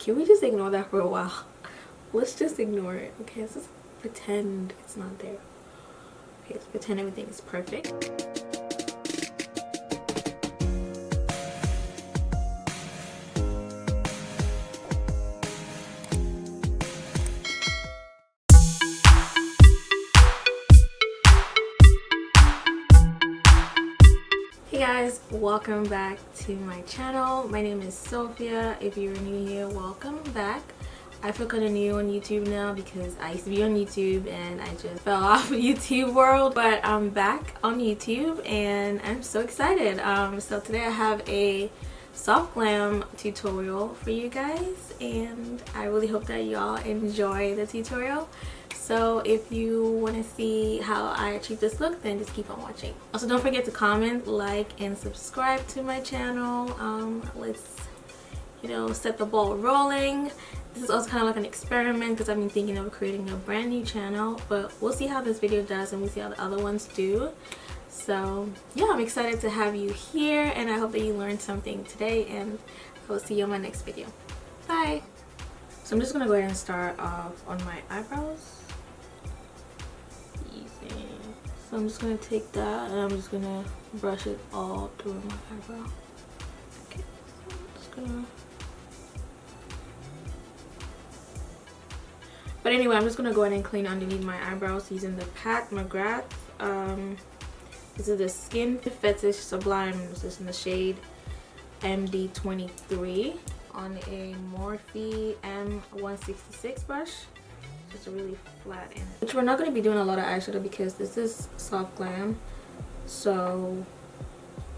Can we just ignore that for a while? Let's just ignore it. Okay, let's just pretend it's not there. Okay, let's pretend everything is perfect. Hey guys, welcome back to my channel. My name is Sophia. If you're new here, welcome back. I feel kind of new on YouTube now because I used to be on YouTube and I just fell off of YouTube world, but I'm back on YouTube and I'm so excited. So today I have a soft glam tutorial for you guys and I really hope that y'all enjoy the tutorial. So if you want to see how I achieve this look, then just keep on watching. Also, don't forget to comment, like, and subscribe to my channel. Let's, set the ball rolling. This is also kind of like an experiment because I've been thinking of creating a brand new channel, but we'll see how this video does and we'll see how the other ones do. So yeah, I'm excited to have you here and I hope that you learned something today, and I will see you on my next video. Bye! So I'm just going to go ahead and start off on my eyebrows. So I'm just going to take that and I'm just going to brush it all through my eyebrow. Okay, so I'm just going to... But anyway, I'm just going to go ahead and clean underneath my eyebrows using the PatMCgrath. This is the Skin Fetish Sublime. This is in the shade MD23 on a Morphe M166 brush. Just a really flat end. Which we're not going to be doing a lot of eyeshadow because this is soft glam, so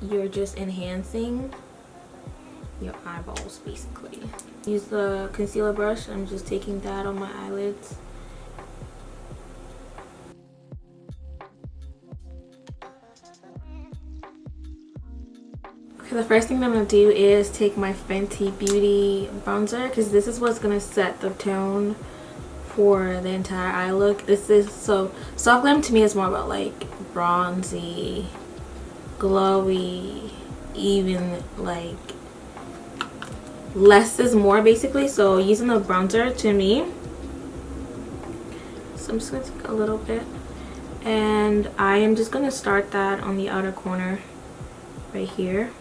you're just enhancing your eyeballs basically. Use the concealer brush. I'm just taking that on my eyelids. Okay, the first thing I'm going to do is take my Fenty Beauty bronzer because this is what's going to set the tone for the entire eye look. This is so soft glam to me is more about like bronzy, glowy, even like less is more basically. So using the bronzer to me, so I'm just gonna take a little bit and I am just gonna start that on the outer corner right here,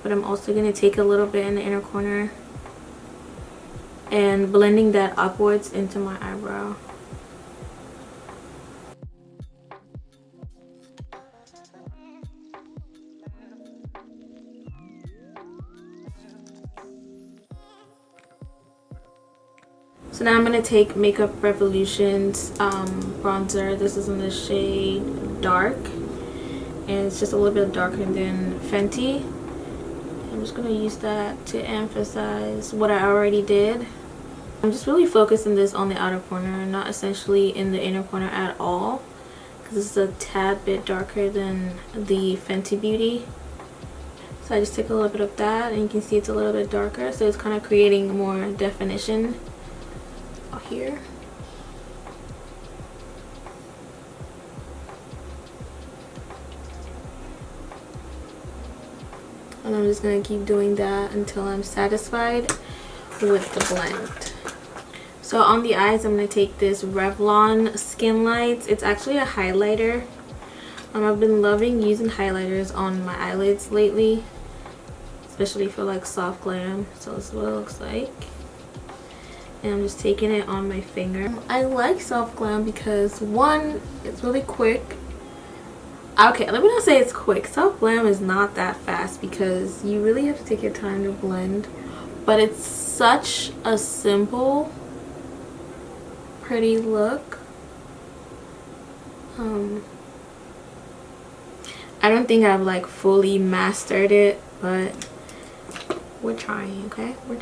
but I'm also gonna take a little bit in the inner corner and blending that upwards into my eyebrow. So now I'm going to take Makeup Revolution's bronzer. This is in the shade Dark and it's just a little bit darker than Fenty. I'm just going to use that to emphasize what I already did. I'm just really focusing this on the outer corner, not essentially in the inner corner at all, because this is a tad bit darker than the Fenty Beauty. So I just take a little bit of that and you can see it's a little bit darker, so it's kind of creating more definition here. And I'm just going to keep doing that until I'm satisfied with the blend. So on the eyes, I'm going to take this Revlon Skin Lights. It's actually a highlighter. I've been loving using highlighters on my eyelids lately, especially for like soft glam. So this is what it looks like. And I'm just taking it on my finger. I like soft glam because one, it's really quick. Okay, let me not say it's quick. Soft glam is not that fast because you really have to take your time to blend. But it's such a simple, pretty look. I don't think I've like fully mastered it, but we're trying, okay? I'm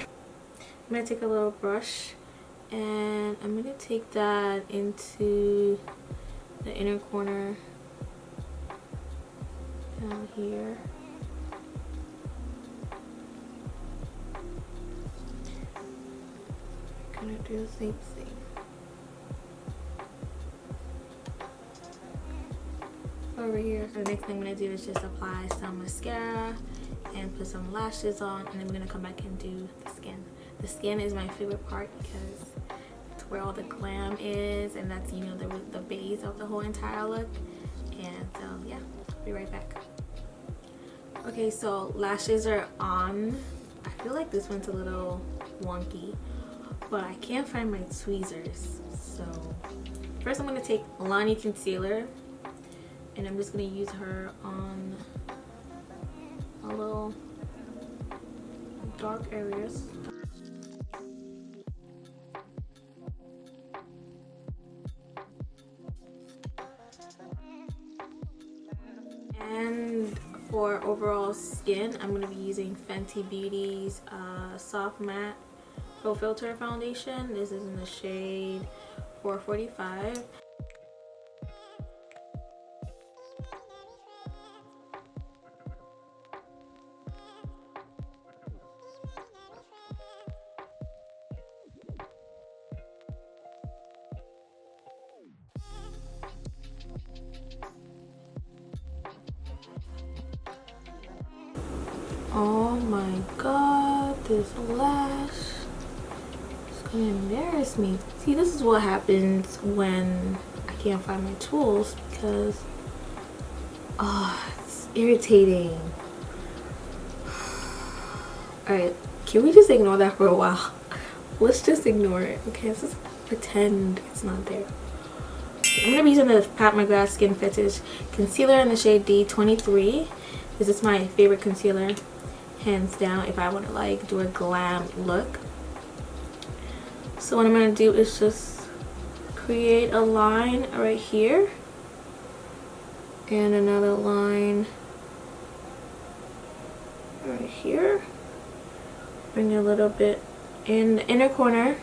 going to take a little brush and I'm going to take that into the inner corner down here. I'm going to do the same thing. Over here. The next thing I'm going to do is just apply some mascara and put some lashes on, and then we're going to come back and do the skin. The skin is my favorite part because it's where all the glam is, and that's, you know, the base of the whole entire look. And so yeah, I'll be right back. Okay, so lashes are on. I feel like this one's a little wonky, but I can't find my tweezers. So first I'm going to take Milani concealer, and I'm just going to use her on a little dark areas. And for overall skin, I'm going to be using Fenty Beauty's Soft Matte Pro Filter Foundation. This is in the shade 445. Oh my god, this lash is gonna embarrass me. See, this is what happens when I can't find my tools, because it's irritating. Alright, can we just ignore that for a while? Let's just ignore it. Okay, let's just pretend it's not there. I'm gonna be using the PatMCgrath Skin Fetish concealer in the shade D23. This is my favorite concealer, hands down, if I want to like do a glam look. So what I'm going to do is just create a line right here and another line right here. Bring it a little bit in the inner corner,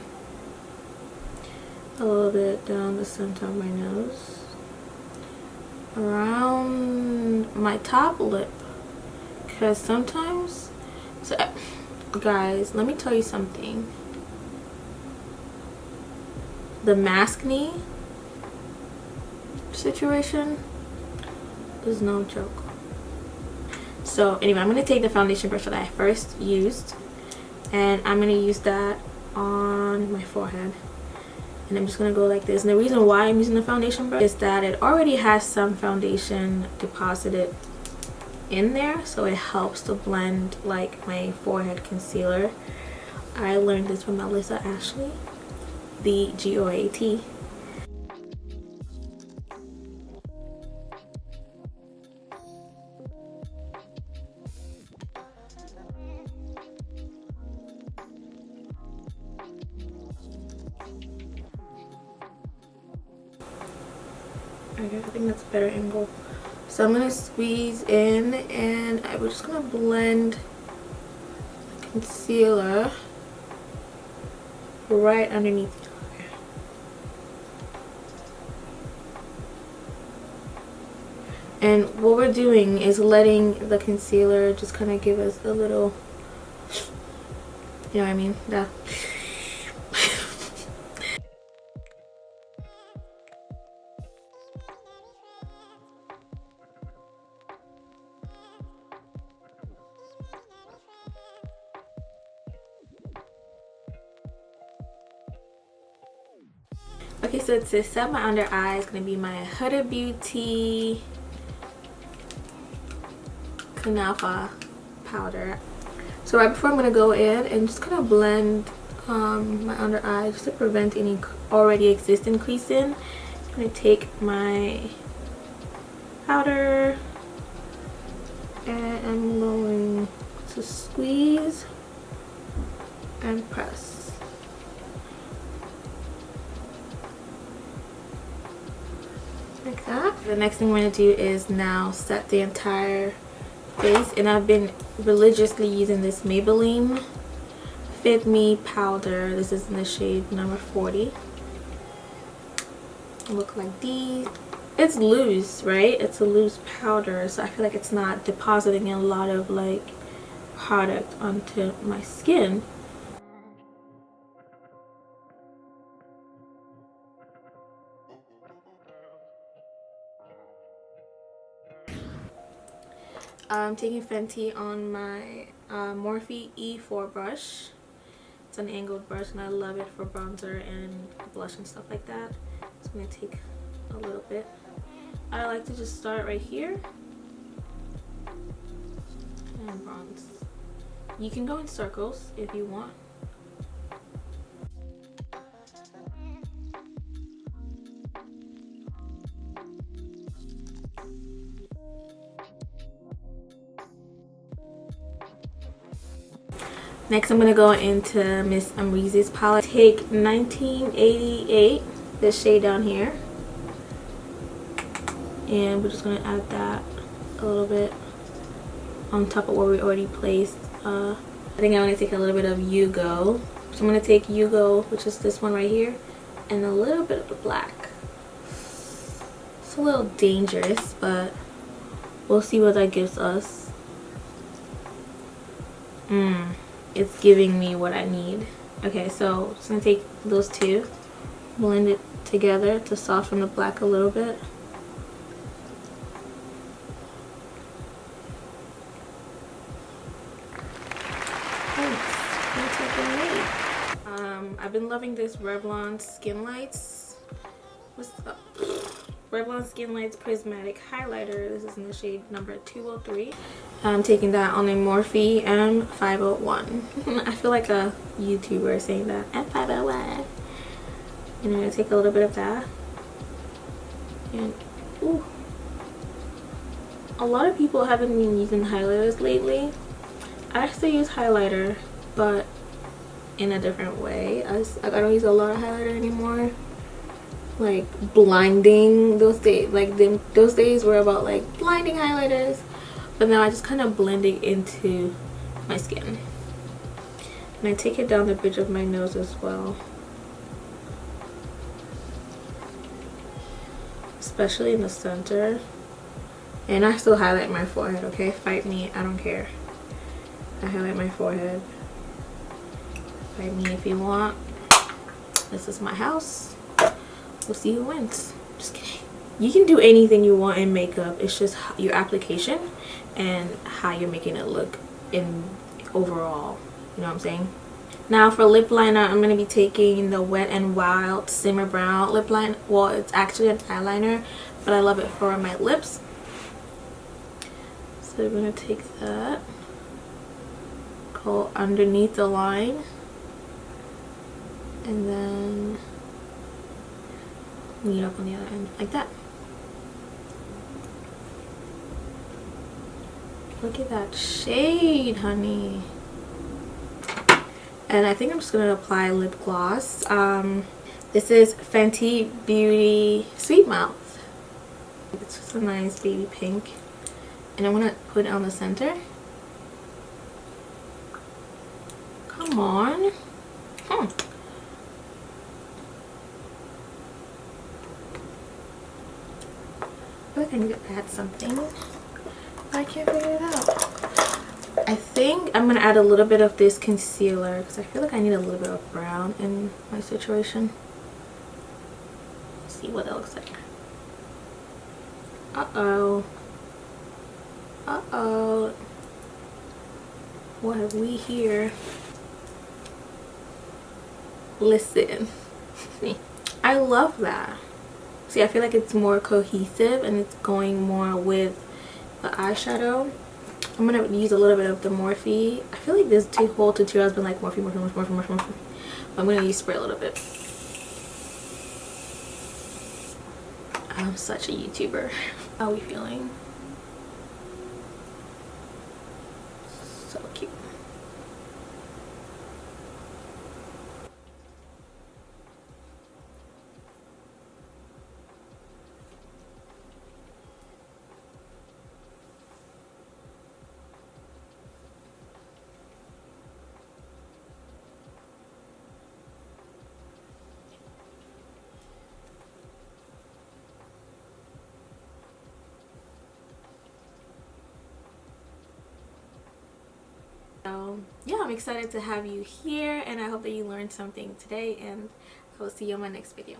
a little bit down the center of my nose, around my top lip, because sometimes, so guys, let me tell you something, the maskne situation is no joke. So anyway, I'm going to take the foundation brush that I first used, and I'm going to use that on my forehead, and I'm just going to go like this. And the reason why I'm using the foundation brush is that it already has some foundation deposited in there, so it helps to blend like my forehead concealer. I learned this from Melissa Ashley, the GOAT. Okay, I think that's a better angle. So I'm gonna squeeze in, and we're just gonna blend the concealer right underneath. And what we're doing is letting the concealer just kind of give us a little, you know what I mean? That. Okay, so to set my under eye, it's going to be my Huda Beauty Kunafa powder. So right before, I'm going to go in and just kind of blend my under eye just to prevent any already existing creasing. I'm going to take my powder and I'm going to squeeze and press. Like that. The next thing we're going to do is now set the entire face, and I've been religiously using this Maybelline FIT Me powder. This is in the shade number 40. Look like these. It's loose, right? It's a loose powder, so I feel like it's not depositing a lot of like product onto my skin. I'm taking Fenty on my Morphe E4 brush. It's an angled brush, and I love it for bronzer and blush and stuff like that. So I'm gonna take a little bit. I like to just start right here and bronze. You can go in circles if you want. Next, I'm gonna go into Miss Amreeze's palette. Take 1988, this shade down here, and we're just gonna add that a little bit on top of where we already placed. I think I'm gonna take a little bit of Yugo. So I'm gonna take Yugo, which is this one right here, and a little bit of the black. It's a little dangerous, but we'll see what that gives us. It's giving me what I need. Okay, so I'm just gonna take those two, blend it together to soften the black a little bit. I've been loving this Revlon Skin Lights. What's up? Revlon Skin Lights Prismatic Highlighter. This is in the shade number 203. I'm taking that on a Morphe M501. I feel like a YouTuber saying that. M501. And I'm going to take a little bit of that. And, ooh. A lot of people haven't been using highlighters lately. I still use highlighter, but in a different way. I don't use a lot of highlighter anymore. Like blinding, those days, like those days were about like blinding highlighters, but now I just kind of blend it into my skin, and I take it down the bridge of my nose as well, especially in the center. And I still highlight my forehead. Okay, fight me, I don't care. I highlight my forehead. Fight me if you want. This is my house. We'll see who wins. Just kidding. You can do anything you want in makeup. It's just your application and how you're making it look in overall. You know what I'm saying? Now for lip liner, I'm going to be taking the Wet n Wild Simma Brown lip liner. Well, it's actually an eyeliner, but I love it for my lips. So we're going to take that. Go underneath the line. And then meet up on the other end like that. Look at that shade, honey. And I think I'm just gonna apply lip gloss. This is Fenty Beauty Sweet Mouth. It's just a nice baby pink, and I'm gonna put it on the center. Come on. I feel like I need to add something, but I can't figure it out. I think I'm gonna add a little bit of this concealer because I feel like I need a little bit of brown in my situation. Let's see what that looks like. Uh-oh. Uh-oh. What have we here? Listen. I love that. See, I feel like it's more cohesive and it's going more with the eyeshadow. I'm going to use a little bit of the Morphe. I feel like this whole tutorial has been like Morphe. But I'm going to use spray a little bit. I'm such a YouTuber. How are we feeling? So cute. So yeah, I'm excited to have you here, and I hope that you learned something today, and I will see you in my next video.